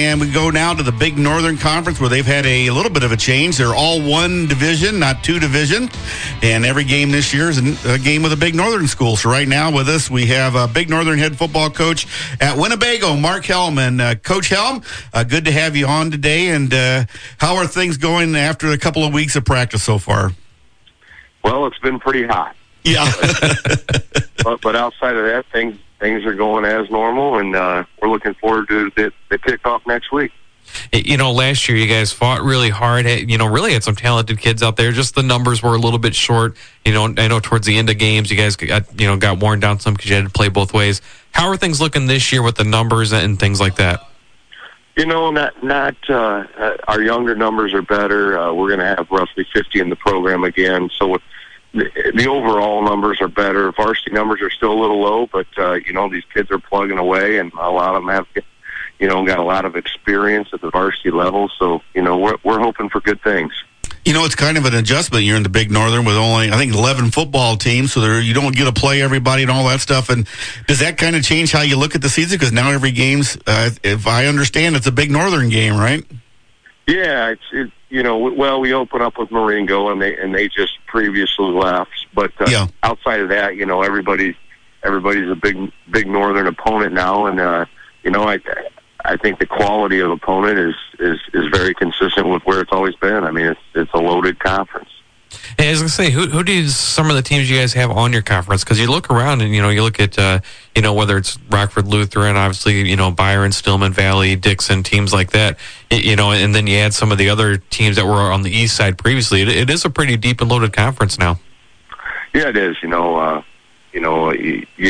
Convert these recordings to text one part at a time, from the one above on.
and we go now to the Big Northern Conference where they've had a little bit of a change. They're all one division, not two division, and every game this year is a game with a Big Northern school. So right now with us, we have a Big Northern head football coach at Winnebago, Mark Helm. And Coach Helm, good to have you on today. And how are things going after a couple of weeks of practice so far? Well, it's been pretty hot. Yeah. but outside of that, things are going as normal, and we're looking forward to the kickoff next week. Last year you guys fought really hard. Really had some talented kids out there. Just the numbers were a little bit short. I know towards the end of games you guys got worn down some because you had to play both ways. How are things looking this year with the numbers and things like that? Our younger numbers are better. We're going to have roughly 50 in the program again. So the overall numbers are better. Varsity numbers are still a little low, but these kids are plugging away, and a lot of them have got a lot of experience at the varsity level. So we're hoping for good things. It's kind of an adjustment. You're in the Big Northern with only, I think, 11 football teams, so you don't get to play everybody and all that stuff. And does that kind of change how you look at the season? Because now every game's, if I understand, it's a Big Northern game, right? Yeah, we open up with Marengo, and they just previously left. But outside of that, everybody's a big Northern opponent now, and I think the quality of opponent is very consistent with where it's always been. I mean, it's a loaded conference. Hey, I was going to say, who do some of the teams you guys have on your conference? Because you look around and, you look at, whether it's Rockford Lutheran, obviously, Byron, Stillman Valley, Dixon, teams like that, and then you add some of the other teams that were on the east side previously. It is a pretty deep and loaded conference now. Yeah, it is. You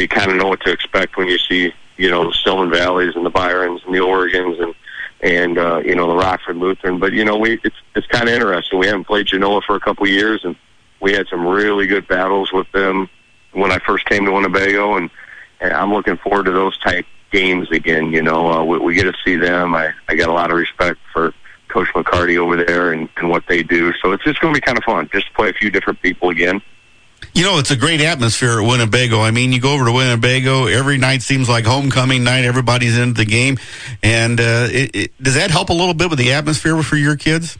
kind of know what to expect when you see, the Stillman Valleys and the Byrons and the Oregons and the Rockford Lutheran. But, it's kind of interesting. We haven't played Genoa for a couple of years, and we had some really good battles with them when I first came to Winnebago, and I'm looking forward to those type games again. We get to see them. I got a lot of respect for Coach McCarty over there and what they do. So it's just going to be kind of fun just to play a few different people again. It's a great atmosphere at Winnebago. I mean, you go over to Winnebago, every night seems like homecoming night. Everybody's into the game. And does that help a little bit with the atmosphere for your kids?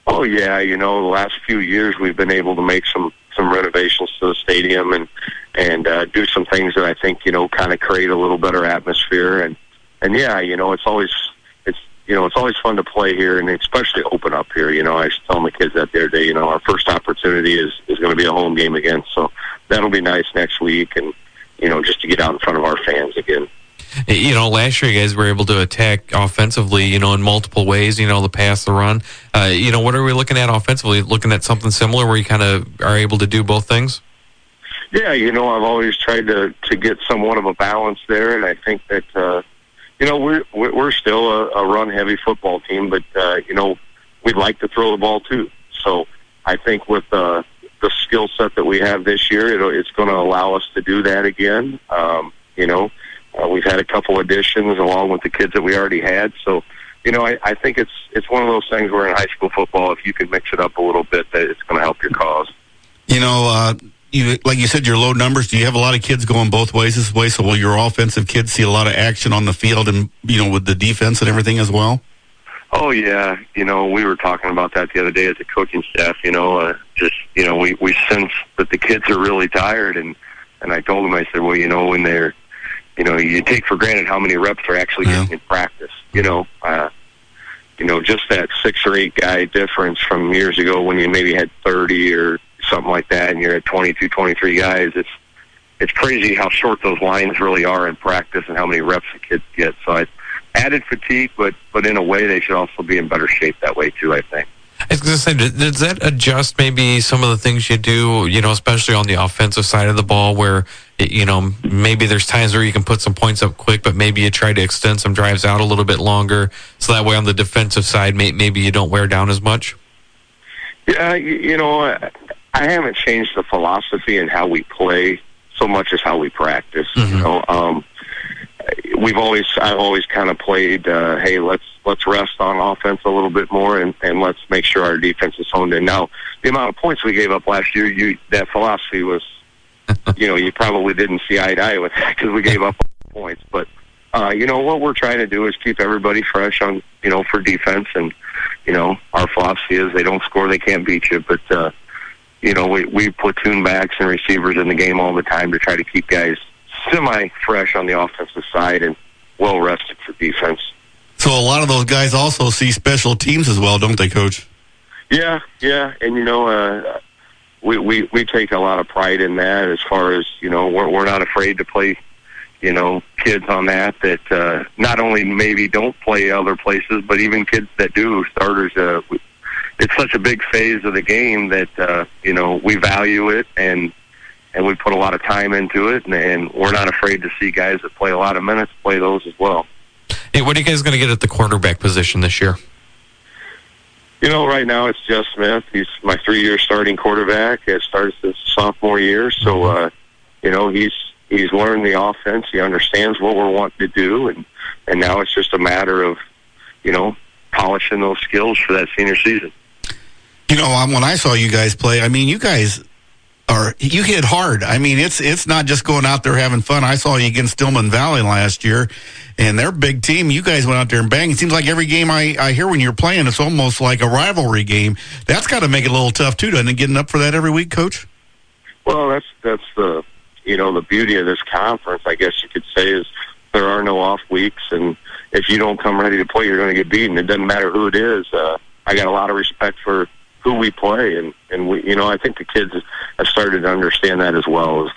Oh, yeah. The last few years we've been able to make some renovations to the stadium and do some things that I think, kind of create a little better atmosphere. And yeah, it's always fun to play here, and especially open up here. I was telling the kids that the other day, our first opportunity is going to be a home game again. So that'll be nice next week, and, just to get out in front of our fans again. Last year you guys were able to attack offensively, in multiple ways, the pass, the run. What are we looking at offensively? Looking at something similar where you kind of are able to do both things? Yeah, I've always tried to get somewhat of a balance there, and I think that, we're still a run-heavy football team, but, we'd like to throw the ball too. So I think with the skill set that we have this year, it's going to allow us to do that again. We've had a couple additions along with the kids that we already had. So, I think it's one of those things where in high school football, if you can mix it up a little bit, that it's going to help your cause. Like you said, your low numbers, do you have a lot of kids going both ways this way? So will your offensive kids see a lot of action on the field and, with the defense and everything as well? Oh, yeah. We were talking about that the other day as a coaching staff, we sense that the kids are really tired. And I told them, I said, well, when they're, you take for granted how many reps they're actually getting in practice. Just that 6 or 8 guy difference from years ago when you maybe had 30 or something like that, and you're at 22, 23 guys. It's crazy how short those lines really are in practice and how many reps the kids get. So it's added fatigue, but in a way they should also be in better shape that way too, I think. I was going to say, does that adjust maybe some of the things you do, especially on the offensive side of the ball where, maybe there's times where you can put some points up quick, but maybe you try to extend some drives out a little bit longer so that way on the defensive side maybe you don't wear down as much? Yeah, I haven't changed the philosophy in how we play so much as how we practice. Mm-hmm. I've always kind of played, hey, let's rest on offense a little bit more and let's make sure our defense is honed in. Now, the amount of points we gave up last year, that philosophy was, you probably didn't see eye to eye with that because we gave up points. But What we're trying to do is keep everybody fresh on, for defense. And, our philosophy is they don't score, they can't beat you. But, we platoon backs and receivers in the game all the time to try to keep guys semi-fresh on the offensive side and well-rested for defense. So a lot of those guys also see special teams as well, don't they, Coach? Yeah. And, we take a lot of pride in that as far as, we're not afraid to play, kids on that not only maybe don't play other places, but even kids that do, starters. It's such a big phase of the game that, we value it and we put a lot of time into it, and we're not afraid to see guys that play a lot of minutes play those as well. Hey, what are you guys going to get at the quarterback position this year? Right now it's Jeff Smith. He's my 3-year starting quarterback. It starts his sophomore year, so he's learned the offense. He understands what we're wanting to do, and now it's just a matter of polishing those skills for that senior season. When I saw you guys play, you guys you hit hard. It's not just going out there having fun. I saw you against Stillman Valley last year, and they're a big team. You guys went out there and banged. It seems like every game I hear when you're playing, it's almost like a rivalry game. That's got to make it a little tough, too, doesn't it, getting up for that every week, Coach? Well, that's the, the beauty of this conference, I guess you could say, is there are no off weeks, and if you don't come ready to play, you're going to get beaten. It doesn't matter who it is. I got a lot of respect for who we play, and we, I think the kids have started to understand that as well.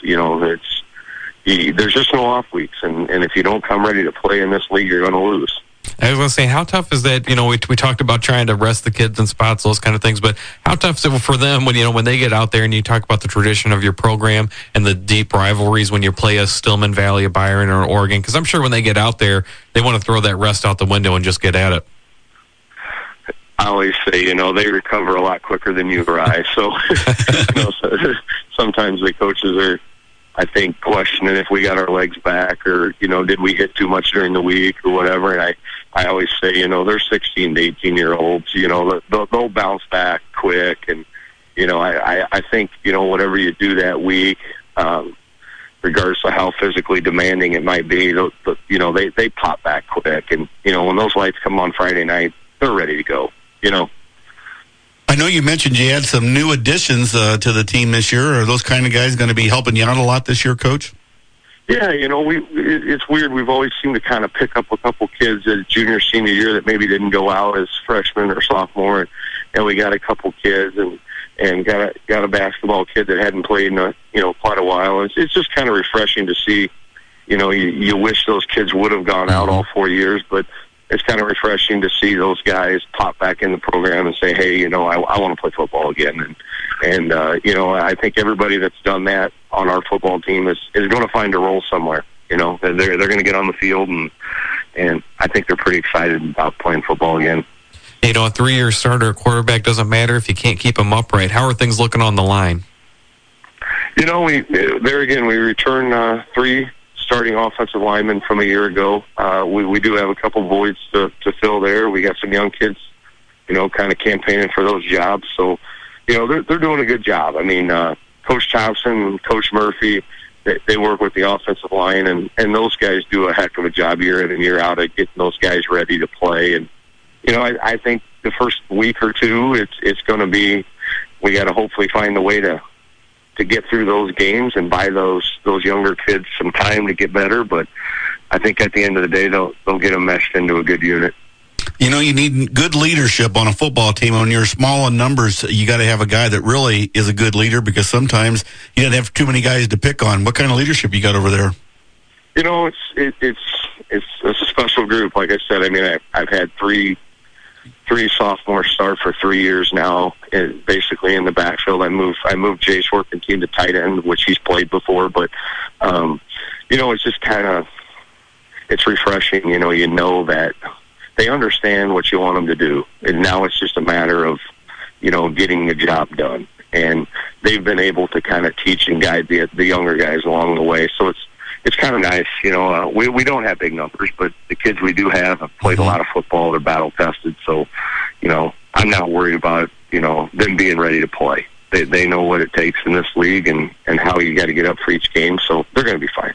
There's just no off weeks, and if you don't come ready to play in this league, you're going to lose. I was going to say, how tough is that? We talked about trying to rest the kids in spots, those kind of things, but how tough is it for them when they get out there and you talk about the tradition of your program and the deep rivalries when you play a Stillman Valley, a Byron, or Oregon? Because I'm sure when they get out there, they want to throw that rest out the window and just get at it. I always say, they recover a lot quicker than you or I. So, so sometimes the coaches are, I think, questioning if we got our legs back or, did we hit too much during the week or whatever. And I always say, they're 16 to 18-year-olds. They'll bounce back quick. And, I think, whatever you do that week, regardless of how physically demanding it might be, they pop back quick. And, when those lights come on Friday night, they're ready to go. I know you mentioned you had some new additions to the team this year. Are those kind of guys going to be helping you out a lot this year, Coach? Yeah, it's weird. We've always seemed to kind of pick up a couple kids at junior, senior year that maybe didn't go out as freshmen or sophomore, and we got a couple kids and got a basketball kid that hadn't played in quite a while. It's just kind of refreshing to see. You wish those kids would have gone out all 4 years, but it's kind of refreshing to see those guys pop back in the program and say, hey, I want to play football again. And I think everybody that's done that on our football team is going to find a role somewhere. They're going to get on the field, and I think they're pretty excited about playing football again. A 3-year starter quarterback doesn't matter if you can't keep them upright. How are things looking on the line? We return 3 starting offensive linemen from a year ago. We do have a couple voids to fill there. We got some young kids, kind of campaigning for those jobs. So, they're doing a good job. Coach Thompson and Coach Murphy, they work with the offensive line, and those guys do a heck of a job year in and year out at getting those guys ready to play. And, I think the first week or two, it's going to be, we got to hopefully find a way to get through those games and buy those younger kids some time to get better. But I think at the end of the day, they'll get them meshed into a good unit. You need good leadership on a football team. When you're small in numbers, you got to have a guy that really is a good leader, because sometimes you don't have too many guys to pick on. What kind of leadership you got over there? It's a special group. Like I said, I've had three sophomores start for 3 years now, basically in the backfield. I moved Jay's working team to tight end, which he's played before, but it's just kind of, it's refreshing. You know that they understand what you want them to do, and now it's just a matter of getting the job done. And they've been able to kind of teach and guide the younger guys along the way. So it's kind of nice. We don't have big numbers, but the kids we do have played a lot of football. They're battle tested. So, I'm not worried about, them being ready to play. They know what it takes in this league and how you got to get up for each game. So they're going to be fine.